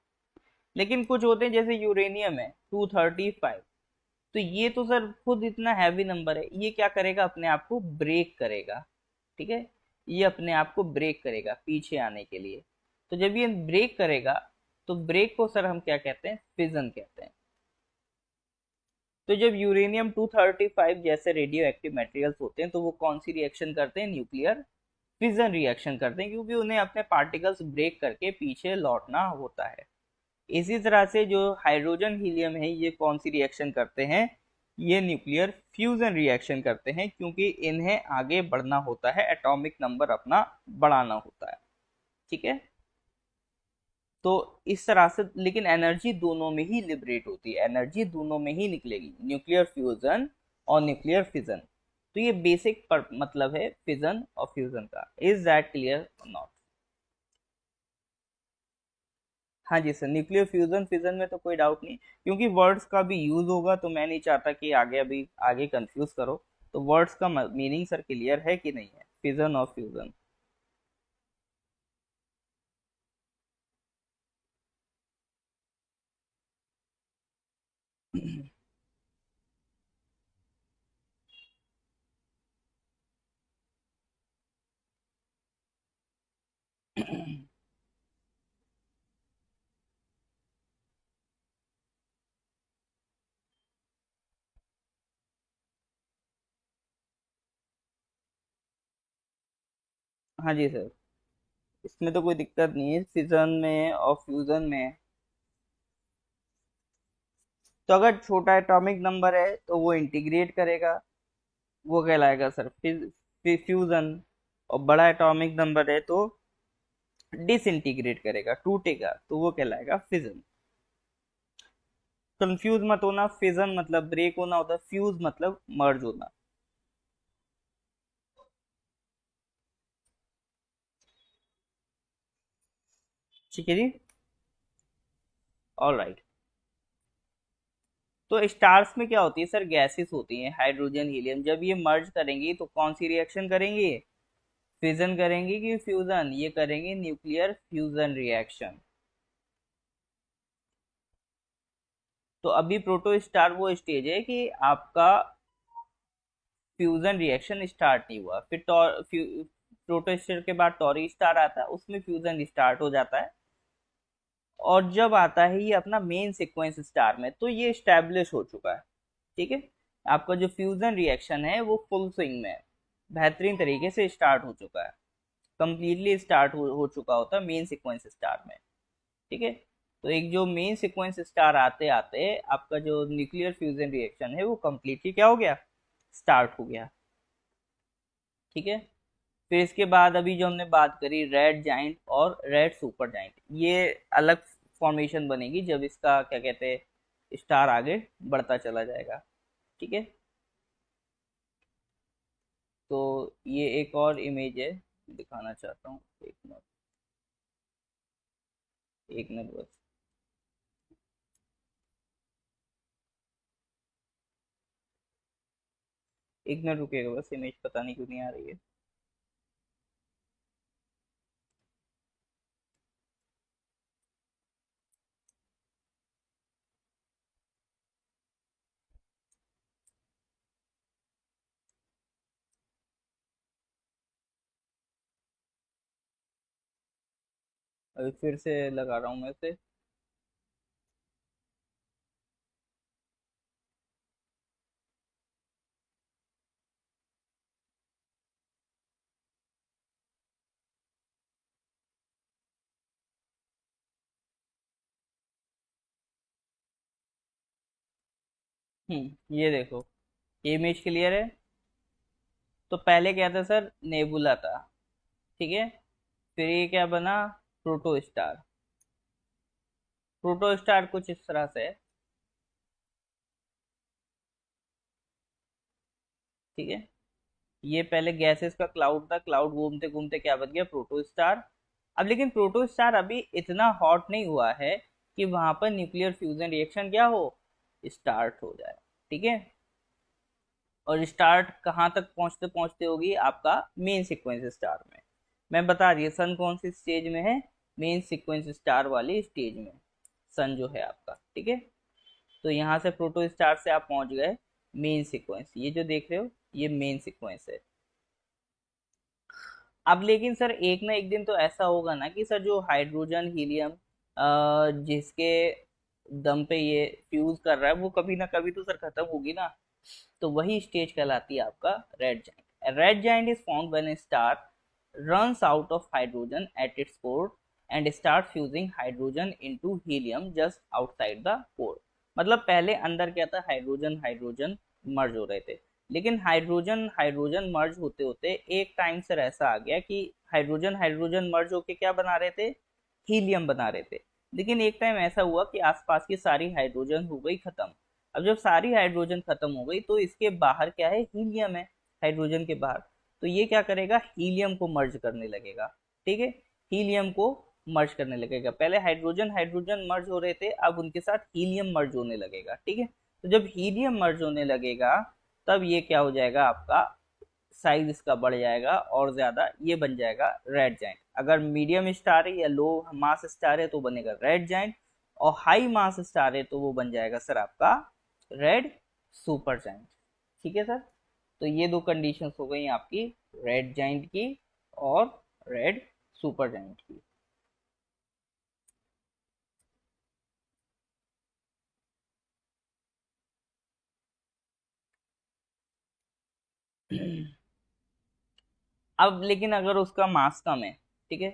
लेकिन कुछ होते हैं जैसे यूरेनियम है 235, तो ये तो सर खुद इतना हैवी नंबर है, ये क्या करेगा, अपने आप को ब्रेक करेगा। ठीक है, ये अपने आप को ब्रेक करेगा पीछे आने के लिए। तो जब ये ब्रेक करेगा, तो ब्रेक को सर हम क्या कहते हैं, फिजन कहते हैं। तो जब यूरेनियम 235 जैसे रेडियो एक्टिव मटेरियल्स होते हैं, तो वो कौन सी रिएक्शन करते हैं, न्यूक्लियर फिजन रिएक्शन करते हैं, क्योंकि उन्हें अपने पार्टिकल्स ब्रेक करके पीछे लौटना होता है। इसी तरह से जो हाइड्रोजन हीलियम है, ये कौन सी रिएक्शन करते हैं, ये न्यूक्लियर फ्यूजन रिएक्शन करते हैं, क्योंकि इन्हें आगे बढ़ना होता है, एटॉमिक नंबर अपना बढ़ाना होता है। ठीक है, तो इस तरह से, लेकिन एनर्जी दोनों में ही लिबरेट होती है, एनर्जी दोनों में ही निकलेगी, न्यूक्लियर फ्यूजन और न्यूक्लियर फिजन। तो ये बेसिक मतलब है फिजन और फ्यूजन का। Is that clear not? हाँ जी सर, न्यूक्लियर फ्यूजन फिजन में तो कोई डाउट नहीं, क्योंकि वर्ड्स का भी यूज होगा, तो मैं नहीं चाहता कि आगे अभी आगे कंफ्यूज करो। तो वर्ड्स का मीनिंग सर क्लियर है कि नहीं है, फिजन और फ्यूजन? हाँ जी सर, इसमें तो कोई दिक्कत नहीं है, फिजन में और फ्यूजन में। तो अगर छोटा एटॉमिक नंबर है तो वो इंटीग्रेट करेगा, वो कहलाएगा सर फ्यूजन। और बड़ा एटॉमिक नंबर है तो डिसइंटीग्रेट करेगा, टूटेगा, तो वो कहलाएगा फिजन। कंफ्यूज मत होना, फिजन मतलब ब्रेक होना होता है, फ्यूज मतलब मर्ज होना। ठीक है जी, ऑल राइट। तो स्टार्स में क्या होती है सर, गैसेस होती हैं, हाइड्रोजन हीलियम, जब ये मर्ज करेंगी तो कौन सी रिएक्शन करेंगी, फिजन करेंगी कि फ्यूजन, ये करेंगे न्यूक्लियर फ्यूजन रिएक्शन। तो अभी प्रोटो स्टार वो स्टेज है कि आपका फ्यूजन रिएक्शन स्टार्ट नहीं हुआ, फिर प्रोटो स्टार के बाद टॉरी स्टार आता है, उसमें फ्यूजन स्टार्ट हो जाता है। और जब आता है ये अपना मेन सीक्वेंस स्टार में, तो ये स्टैब्लिश हो चुका है। ठीक है, आपका जो फ्यूजन रिएक्शन है वो फुल स्विंग में है, बेहतरीन तरीके से स्टार्ट हो चुका है, कंप्लीटली स्टार्ट हो चुका होता है मेन सीक्वेंस स्टार में। ठीक है, तो एक जो मेन सीक्वेंस स्टार आते आते आपका जो न्यूक्लियर फ्यूजन रिएक्शन है वो कंप्लीटली क्या हो गया, स्टार्ट हो गया। ठीक है, फिर इसके बाद अभी जो हमने बात करी रेड जाइंट और रेड सुपर जाइंट, ये अलग फॉर्मेशन बनेगी जब इसका क्या कहते हैं, स्टार आगे बढ़ता चला जाएगा। ठीक है, तो ये एक और इमेज है, दिखाना चाहता हूँ, एक मिनट, एक मिनट बस, एक मिनट रुकिएगा बस, इमेज पता नहीं क्यों नहीं आ रही है। अभी फिर से लगा रहा हूँ मैं से। ये देखो, ये इमेज क्लियर है। तो पहले क्या था सर, नेबुला था, ठीक है। फिर ये क्या बना, प्रोटो स्टार। प्रोटो स्टार कुछ इस तरह से है, ठीक है। ये पहले गैसेस का क्लाउड था, क्लाउड घूमते घूमते क्या बन गया, प्रोटो स्टार। अब लेकिन प्रोटो स्टार अभी इतना हॉट नहीं हुआ है कि वहां पर न्यूक्लियर फ्यूजन रिएक्शन क्या हो, स्टार्ट हो जाए, ठीक है। और स्टार्ट कहाँ तक पहुंचते पहुंचते होगी, आपका मेन सीक्वेंस स्टार में। मैं बता दिया सन कौन सी स्टेज में है, मेन सीक्वेंस स्टार वाली स्टेज में सन जो है आपका, ठीक है। तो यहाँ से प्रोटो स्टार से आप पहुंच गए मेन सीक्वेंस, ये जो देख रहे हो ये मेन सीक्वेंस है। अब लेकिन सर एक ना एक दिन तो ऐसा होगा ना कि सर जो हाइड्रोजन हीलियम जिसके दम पे ये फ्यूज कर रहा है, वो कभी ना कभी तो सर खत्म होगी ना। तो वही स्टेज कहलाती है आपका red giant. Red giant is found when a star runs out of hydrogen at its core and start fusing hydrogen into helium just outside the core। मतलब पहले अंदर क्या था, हाइड्रोजन हाइड्रोजन मर्ज हो रहे थे, लेकिन हाइड्रोजन हाइड्रोजन मर्ज होते होते एक टाइम सर ऐसा आ गया कि हाइड्रोजन हाइड्रोजन मर्ज होके क्या बना रहे थे, हीलियम बना रहे थे। लेकिन एक टाइम ऐसा हुआ कि आसपास की सारी हाइड्रोजन हो गई खत्म। अब जब सारी हाइड्रोजन खत्म हो गई तो इसके बाहर क्या है, हीलियम है हाइड्रोजन के बाहर। तो ये क्या करेगा, हीलियम को मर्ज करने लगेगा, ठीक है। हीलियम को मर्ज करने लगेगा, पहले हाइड्रोजन हाइड्रोजन मर्ज हो रहे थे, अब उनके साथ हीलियम मर्ज होने लगेगा, ठीक है। तो जब हीलियम मर्ज होने लगेगा तब ये क्या हो जाएगा, आपका साइज इसका बढ़ जाएगा और ज्यादा, ये बन जाएगा रेड जाइंट। अगर मीडियम स्टार है या लो मास स्टार है तो बनेगा रेड जाइंट, और हाई मास स्टार है तो वो बन जाएगा सर आपका रेड सुपर जाइंट, ठीक है सर। तो ये दो कंडीशंस हो गई आपकी रेड जाइंट की और रेड सुपर जाइंट की। अब लेकिन अगर उसका मास कम है, ठीक है,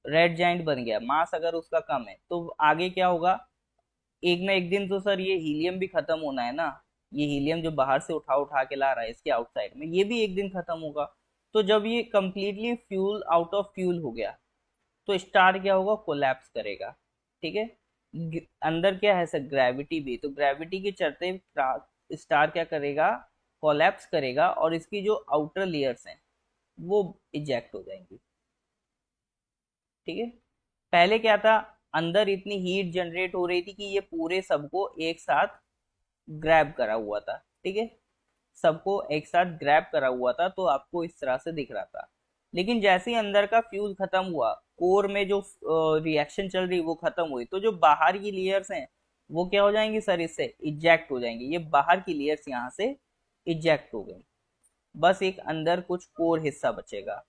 रेड जाइंट बन गया, मास अगर उसका कम है तो आगे क्या होगा, एक ना एक दिन तो सर ये हीलियम भी खत्म होना है ना। ये हीलियम जो बाहर से उठा उठा के ला रहा है इसके आउटसाइड में, ये भी एक दिन खत्म होगा। तो जब ये completely fuel out of fuel हो गया तो स्टार क्या होगा, कोलैप्स करेगा, ठीक है। अंदर क्या है सर, ग्रेविटी भी, तो ग्रेविटी के चलते स्टार क्या करेगा, कोलैप्स करेगा और इसकी जो आउटर लेयर्स हैं वो इजेक्ट हो जाएंगी, ठीक है। पहले क्या था, अंदर इतनी हीट जनरेट हो रही थी कि ये पूरे सबको एक साथ ग्रैब करा हुआ था, ठीक है। सबको एक साथ ग्रैब करा हुआ था तो आपको इस तरह से दिख रहा था। लेकिन जैसे ही अंदर का फ्यूल खत्म हुआ, कोर में जो रिएक्शन चल रही वो खत्म हुई, तो जो बाहर की लेयर्स हैं वो क्या हो जाएंगी सर, इससे इजेक्ट हो जाएंगी। ये बाहर की लेयर्स यहाँ से इजेक्ट हो गई, बस एक अंदर कुछ कोर हिस्सा बचेगा,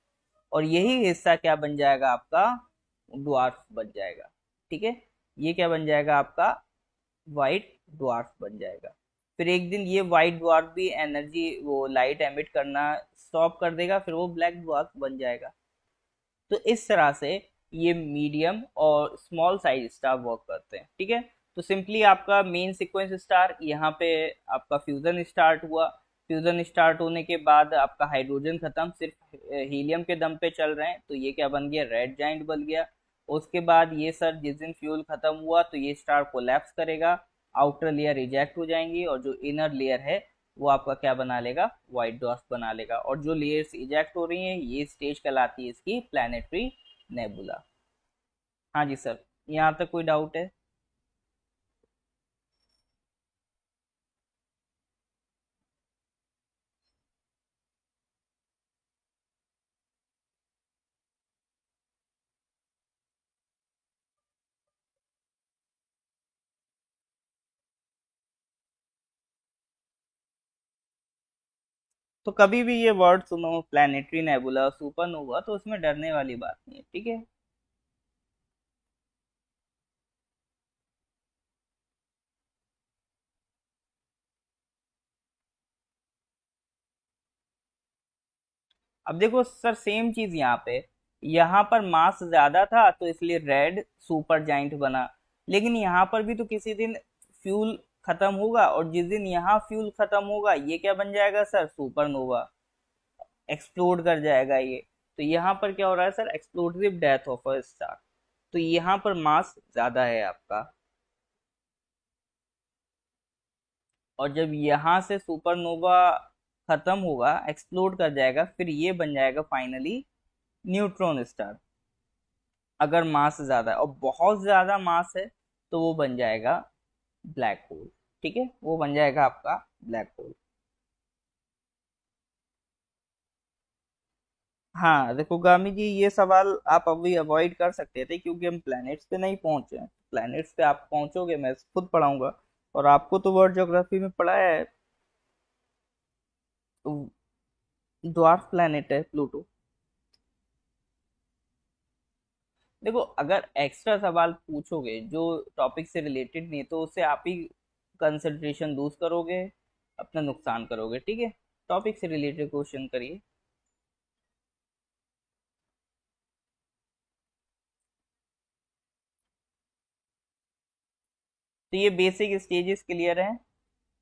और यही हिस्सा क्या बन जाएगा आपका, ड्वार्फ बन जाएगा, ठीक है। ये क्या बन जाएगा आपका, वाइट ड्वार्फ बन जाएगा। फिर एक दिन ये वाइट ड्वार्फ भी एनर्जी, वो लाइट एमिट करना स्टॉप कर देगा, फिर वो ब्लैक ड्वार्फ बन जाएगा। तो इस तरह से ये मीडियम और स्मॉल साइज स्टार वर्क करते हैं, ठीक है। तो सिंपली आपका मेन सीक्वेंस स्टार, यहाँ पे आपका फ्यूजन स्टार्ट हुआ, फ्यूजन स्टार्ट होने के बाद आपका हाइड्रोजन खत्म, सिर्फ हीलियम के दम पे चल रहे हैं, तो ये क्या बन गया, रेड जाइंट बन गया। उसके बाद ये सर जिस दिन फ्यूल खत्म हुआ तो ये स्टार कोलैप्स करेगा, आउटर लेयर रिजेक्ट हो जाएंगी, और जो इनर लेयर है वो आपका क्या बना लेगा, व्हाइट डॉट्स बना लेगा। और जो लेयर्स इजेक्ट हो रही हैं ये स्टेज कहलाती है इसकी प्लैनेटरी नेबुला। हाँ जी सर, यहाँ तक कोई डाउट है। तो कभी भी ये वर्ड सुनो, प्लैनेटरी नेबुला, सुपरनोवा, तो उसमें डरने वाली बात नहीं है, ठीक है। अब देखो सर सेम चीज यहाँ पे, यहाँ पर मास ज्यादा था तो इसलिए रेड सुपर जाइंट बना, लेकिन यहाँ पर भी तो किसी दिन फ्यूल खत्म होगा, और जिस दिन यहाँ फ्यूल खत्म होगा ये क्या बन जाएगा सर, सुपरनोवा, एक्सप्लोड कर जाएगा ये। तो यहाँ पर क्या हो रहा है sir, explosive death of a star. तो यहाँ पर मास ज्यादा है आपका, और जब यहाँ से सुपरनोवा खत्म होगा, एक्सप्लोड कर जाएगा, फिर ये बन जाएगा फाइनली न्यूट्रॉन स्टार। अगर मास ज्यादा है और बहुत ज्यादा मास है तो वो बन जाएगा ब्लैक होल। ठीक है, वो बन जाएगा आपका ब्लैक होल। हाँ देखो गामी जी, ये सवाल आप अभी अवॉइड कर सकते थे क्योंकि हम प्लैनेट्स पे नहीं पहुंचे हैं। प्लैनेट्स पे आप पहुंचोगे, मैं खुद पढ़ाऊंगा, और आपको तो वर्ल्ड ज्योग्राफी में पढ़ाया है। ड्वार्फ प्लैनेट है प्लूटो। देखो अगर एक्स्ट्रा सवाल पूछोगे जो टॉपिक से रिलेटेड नहीं, तो उससे आप ही कंसंट्रेशन लूज करोगे, अपना नुकसान करोगे। ठीक है, टॉपिक से रिलेटेड क्वेश्चन करिए। तो ये बेसिक स्टेजेस क्लियर है।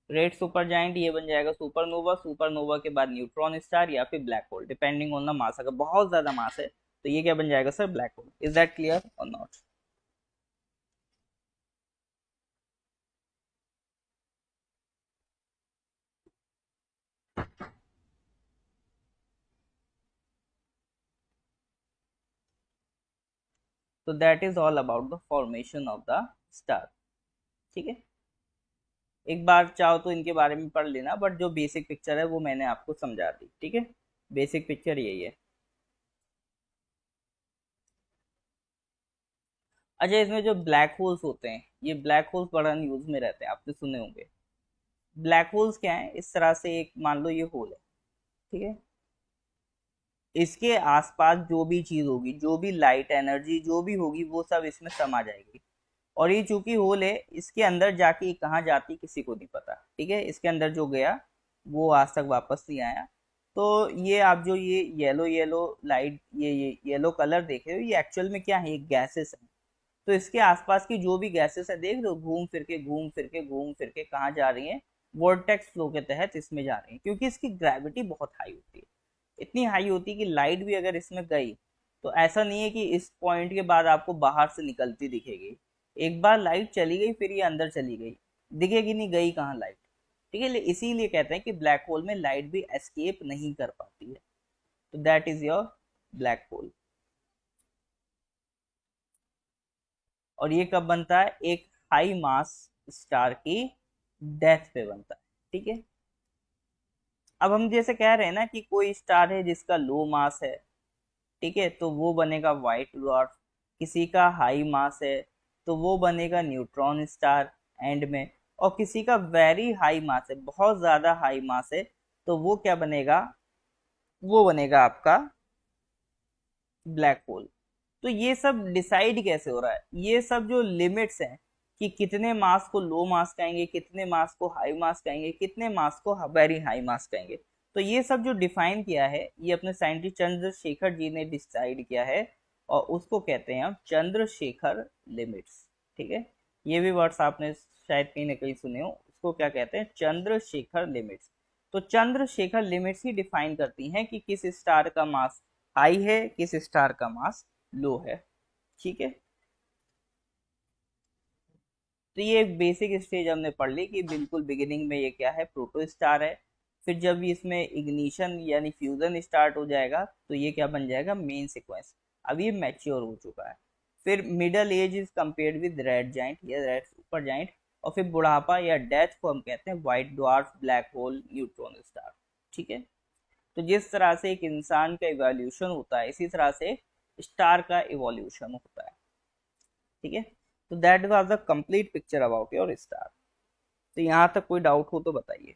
रेड सुपर जाइंट ये बन जाएगा सुपरनोवा, सुपरनोवा के बाद न्यूट्रॉन स्टार या फिर black hole, depending on the mass. अगर बहुत ज्यादा मास है तो ये क्या बन जाएगा sir, black hole. Is that clear or not? तो that is all about the formation of the star. ठीक है, एक बार चाहो तो इनके बारे में पढ़ लेना, बट जो बेसिक पिक्चर है वो मैंने आपको समझा दी। ठीक है, बेसिक पिक्चर यही है। अच्छा, इसमें जो ब्लैक होल्स होते हैं, ये ब्लैक होल्स बड़ा न्यूज में रहते हैं, आपने सुने होंगे। ब्लैक होल्स क्या है, इस तरह से एक मान लो ये होल है। ठीक है, इसके आसपास जो भी चीज होगी, जो भी लाइट एनर्जी जो भी होगी, वो सब इसमें समा जाएगी। और ये चूंकि होल है, इसके अंदर जाके कहाँ जाती किसी को नहीं पता। ठीक है, इसके अंदर जो गया वो आज तक वापस नहीं आया। तो ये आप जो ये येलो येलो लाइट, ये येलो कलर देख रहे हो, ये एक्चुअल में क्या है, ये गैसेस है। तो इसके आसपास की जो भी गैसेस है, देख रहे हो, घूम फिर के घूम फिर के घूम फिर के कहाँ जा रही हैं, वोर्टेक्स फ्लो के तहत इसमें जा रही हैं, क्योंकि इसकी ग्रेविटी बहुत हाई होती है। इतनी हाई होती है कि लाइट भी अगर इसमें गई, तो ऐसा नहीं है कि इस पॉइंट के बाद आपको बाहर से निकलती दिखेगी। एक बार लाइट चली गई फिर ये अंदर चली गई, दिखेगी नहीं, गई कहाँ लाइट। ठीक है, इसीलिए कहते हैं कि ब्लैक होल में लाइट भी एस्केप नहीं कर पाती है। तो that is your black hole. और ये कब बनता है, एक हाई मास स्टार की डेथ पे बनता है। ठीक है, अब हम जैसे कह रहे हैं ना कि कोई स्टार है जिसका लो मास है, ठीक है, तो वो बनेगा व्हाइट ड्वार्फ। किसी का हाई मास है तो वो बनेगा न्यूट्रॉन स्टार एंड में। और किसी का वेरी हाई मास है, बहुत ज्यादा हाई मास है, तो वो क्या बनेगा, वो बनेगा आपका ब्लैक होल। तो ये सब डिसाइड कैसे हो रहा है, ये सब जो लिमिट्स हैं कि कितने मास को लो मास कहेंगे, कितने मास को हाई मास कहेंगे, कितने मास को वेरी हाई मास कहेंगे, तो ये सब जो डिफाइन किया है, ये अपने साइंटिस्ट चंद्रशेखर जी ने डिसाइड किया है। और उसको कहते हैं हम चंद्रशेखर लिमिट्स। ठीक है, ये भी वर्ड्स आपने शायद कहीं ना कहीं सुने हो, उसको क्या कहते हैं, चंद्रशेखर लिमिट्स। तो चंद्रशेखर लिमिट्स ही डिफाइन करती हैं कि किस स्टार का मास हाई है, किस स्टार का मास लो है। ठीक है, तो ये एक बेसिक स्टेज हमने पढ़ ली कि बिल्कुल बिगिनिंग में ये क्या है, प्रोटो स्टार है। फिर जब इसमें इग्निशन यानी फ्यूजन स्टार्ट हो जाएगा तो ये क्या बन जाएगा, मेन सीक्वेंस। अब ये मैच्योर हो चुका है। फिर middle age is compared with red giant या रेड सुपर जाइंट। और फिर बुढ़ापा या डेथ को हम कहते हैं white dwarf, black hole, neutron star. ठीक है, तो जिस तरह से एक इंसान का इवोल्यूशन होता है, इसी तरह से स्टार का इवोल्यूशन होता है। ठीक है, तो that was the complete picture about your star. तो यहाँ तक कोई डाउट हो तो बताइए।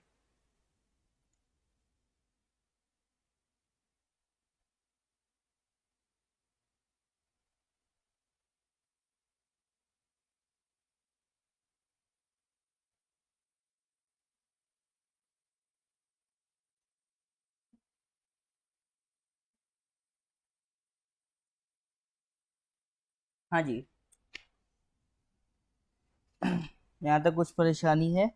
हाँ जी। यहाँ तक कुछ परेशानी है?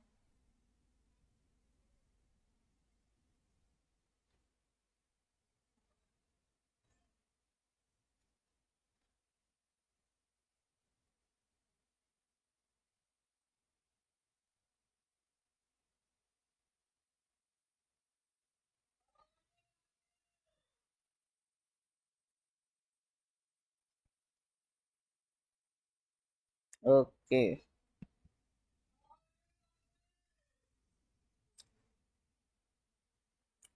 ओके।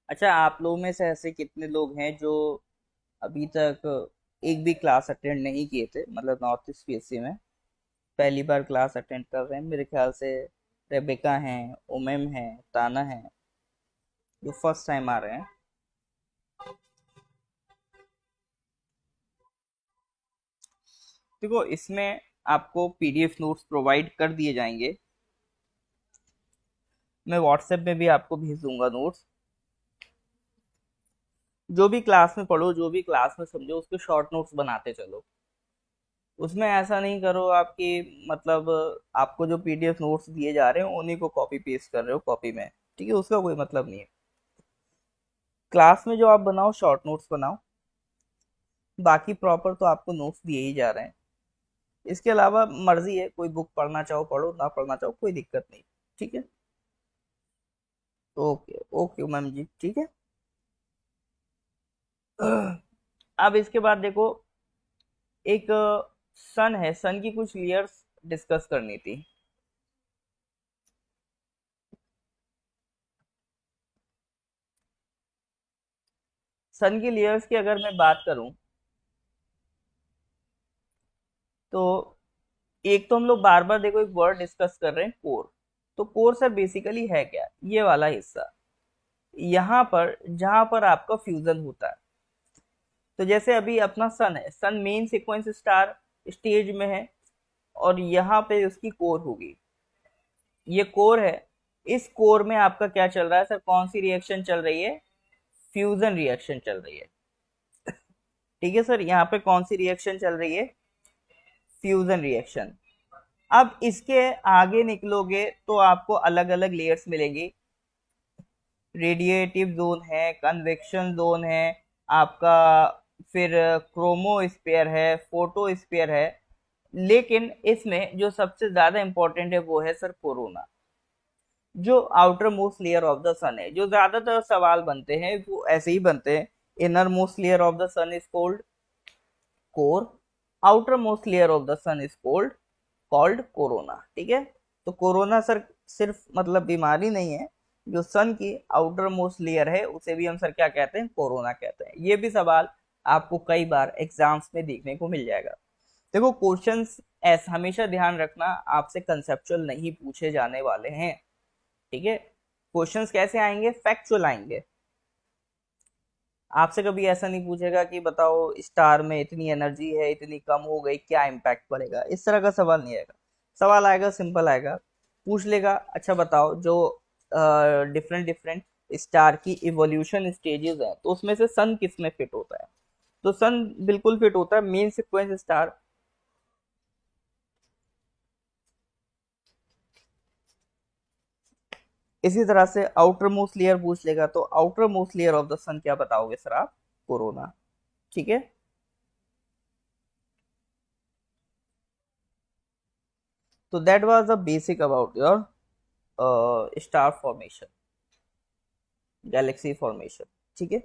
अच्छा, आप लोगों में से ऐसे कितने लोग हैं जो अभी तक एक भी क्लास अटेंड नहीं किए थे, मतलब नॉर्थ ईस्ट पीएससी में पहली बार क्लास अटेंड कर रहे हैं? मेरे ख्याल से रेबेका हैं, उमम हैं, ताना हैं, जो फर्स्ट टाइम आ रहे हैं। देखो, इसमें आपको पीडीएफ नोट्स प्रोवाइड कर दिए जाएंगे। मैं व्हाट्सएप में भी आपको भेज दूंगा नोट्स। जो भी क्लास में पढ़ो, जो भी क्लास में समझो, उसके शॉर्ट नोट्स बनाते चलो। उसमें ऐसा नहीं करो आपकी, मतलब आपको जो पीडीएफ नोट्स दिए जा रहे हो उन्हीं को कॉपी पेस्ट कर रहे हो कॉपी में। ठीक है, उसका कोई मतलब नहीं है। क्लास में जो आप बनाओ, शॉर्ट नोट्स बनाओ। बाकी प्रॉपर तो आपको नोट्स दिए ही जा रहे हैं। इसके अलावा मर्जी है, कोई बुक पढ़ना चाहो पढ़ो, ना पढ़ना चाहो कोई दिक्कत नहीं। ठीक है। ओके ओके मैम जी, ठीक है। अब इसके बाद देखो, एक सन है, सन की कुछ लेयर्स डिस्कस करनी थी। सन की लेयर्स की अगर मैं बात करूं, तो एक तो हम लोग बार बार देखो एक वर्ड डिस्कस कर रहे हैं, कोर। तो कोर सर बेसिकली है क्या? ये वाला हिस्सा, यहाँ पर जहां पर आपका फ्यूजन होता है। तो जैसे अभी अपना सन है, सन मेन सीक्वेंस स्टार स्टेज में है, और यहाँ पे उसकी कोर होगी। ये कोर है। इस कोर में आपका क्या चल रहा है सर? कौन सी रिएक्शन चल रही है? फ्यूजन रिएक्शन चल रही है। ठीक है सर, यहाँ पे कौन सी रिएक्शन चल रही है? Fusion reaction. अब इसके आगे निकलोगे तो आपको अलग अलग लेयर्स मिलेंगी। रेडिएटिव जोन है, कन्वेक्शन जोन है आपका, फिर क्रोमोस्फेयर है, फोटोस्फेयर है। लेकिन इसमें जो सबसे ज्यादा इंपॉर्टेंट है वो है सर कोरोना, जो outermost layer of the sun है। जो ज्यादातर सवाल बनते हैं वो ऐसे ही बनते हैं। Innermost layer of the sun is called core, outermost layer of the sun is called corona. ठीक है। तो कोरोना सर सिर्फ मतलब बीमारी नहीं है, जो सन की आउटर मोस्ट लेयर है उसे भी हम सर क्या कहते हैं? कोरोना कहते हैं। ये भी सवाल आपको कई बार एग्जाम्स में देखने को मिल जाएगा। देखो, क्वेश्चंस ऐसा हमेशा ध्यान रखना, आपसे कंसेप्चुअल नहीं पूछे जाने वाले हैं। ठीक है। क्वेश्चंस कैसे आएंगे? फैक्चुअल आएंगे। आपसे कभी ऐसा नहीं पूछेगा कि बताओ स्टार में इतनी एनर्जी है, इतनी कम हो गई, क्या इम्पैक्ट पड़ेगा। इस तरह का सवाल नहीं आएगा। सवाल आएगा सिंपल आएगा, पूछ लेगा अच्छा बताओ जो डिफरेंट डिफरेंट स्टार की इवोल्यूशन स्टेजेस हैं, तो उसमें से सन किस में फिट होता है? तो सन बिल्कुल फिट होता है मेन सीक्वेंस स्टार। इसी तरह से आउटर मोस्ट लेयर पूछ लेगा, तो outermost layer of the sun क्या बताओगे सर आप? कोरोना। ठीक है। तो that was the basic about your star formation, galaxy formation. ठीक है।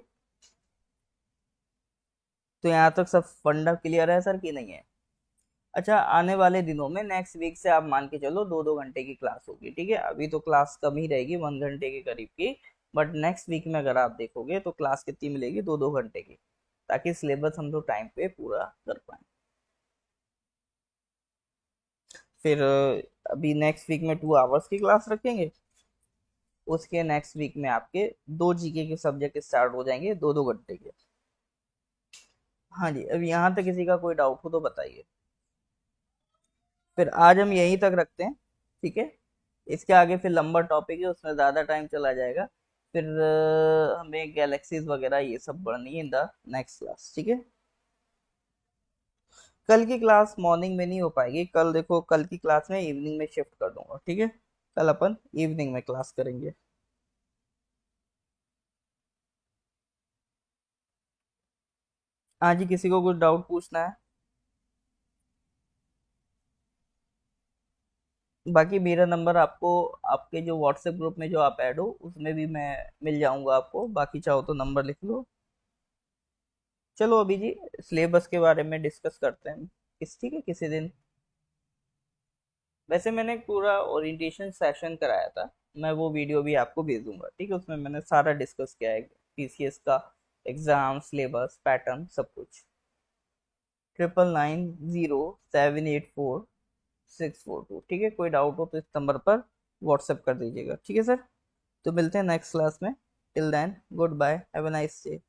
तो यहाँ तक सब फंडा क्लियर है सर कि नहीं है? अच्छा, आने वाले दिनों में नेक्स्ट वीक से आप मान के चलो 2-2 घंटे की क्लास होगी। ठीक है, अभी तो क्लास कम ही रहेगी, 1 घंटे के करीब की। बट नेक्स्ट वीक में अगर आप देखोगे तो क्लास कितनी मिलेगी? 2-2 घंटे की, ताकि सिलेबस हम लोग टाइम पे पूरा कर पाए। फिर अभी नेक्स्ट वीक में 2 आवर्स की क्लास रखेंगे। उसके नेक्स्ट वीक में आपके 2 जीके के सब्जेक्ट स्टार्ट हो जाएंगे, 2-2 घंटे के। हाँ जी, अब यहाँ तक किसी का कोई डाउट हो तो बताइए। फिर आज हम यहीं तक रखते हैं। ठीक है। इसके आगे फिर लंबा टॉपिक है, उसमें ज़्यादा टाइम चला जाएगा। फिर हमें गैलेक्सीज वगैरह ये सब पढ़नी है इन द नेक्स्ट क्लास। ठीक है। कल की क्लास मॉर्निंग में नहीं हो पाएगी, कल देखो कल की क्लास में इवनिंग में शिफ्ट कर दूंगा, ठीक है। कल अपन इवनिंग में क्लास करेंगे। हाँ जी, किसी को कुछ डाउट पूछना है? बाकी मेरा नंबर आपको आपके जो व्हाट्सएप ग्रुप में जो आप ऐड हो उसमें भी मैं मिल जाऊंगा आपको, बाकी चाहो तो नंबर लिख लो। चलो अभी जी सिलेबस के बारे में डिस्कस करते हैं ठीक है किसी दिन। वैसे मैंने पूरा ओरिएंटेशन सेशन कराया था, मैं वो वीडियो भी आपको भेज दूंगा, ठीक है। उसमें मैंने सारा डिस्कस किया है, पीसीएस का एग्जाम, सिलेबस, पैटर्न, सब कुछ। 9990784642, ठीक है। कोई डाउट हो तो इस नंबर पर व्हाट्सएप कर दीजिएगा, ठीक है सर। तो मिलते हैं नेक्स्ट क्लास में। Till then goodbye, have a nice day.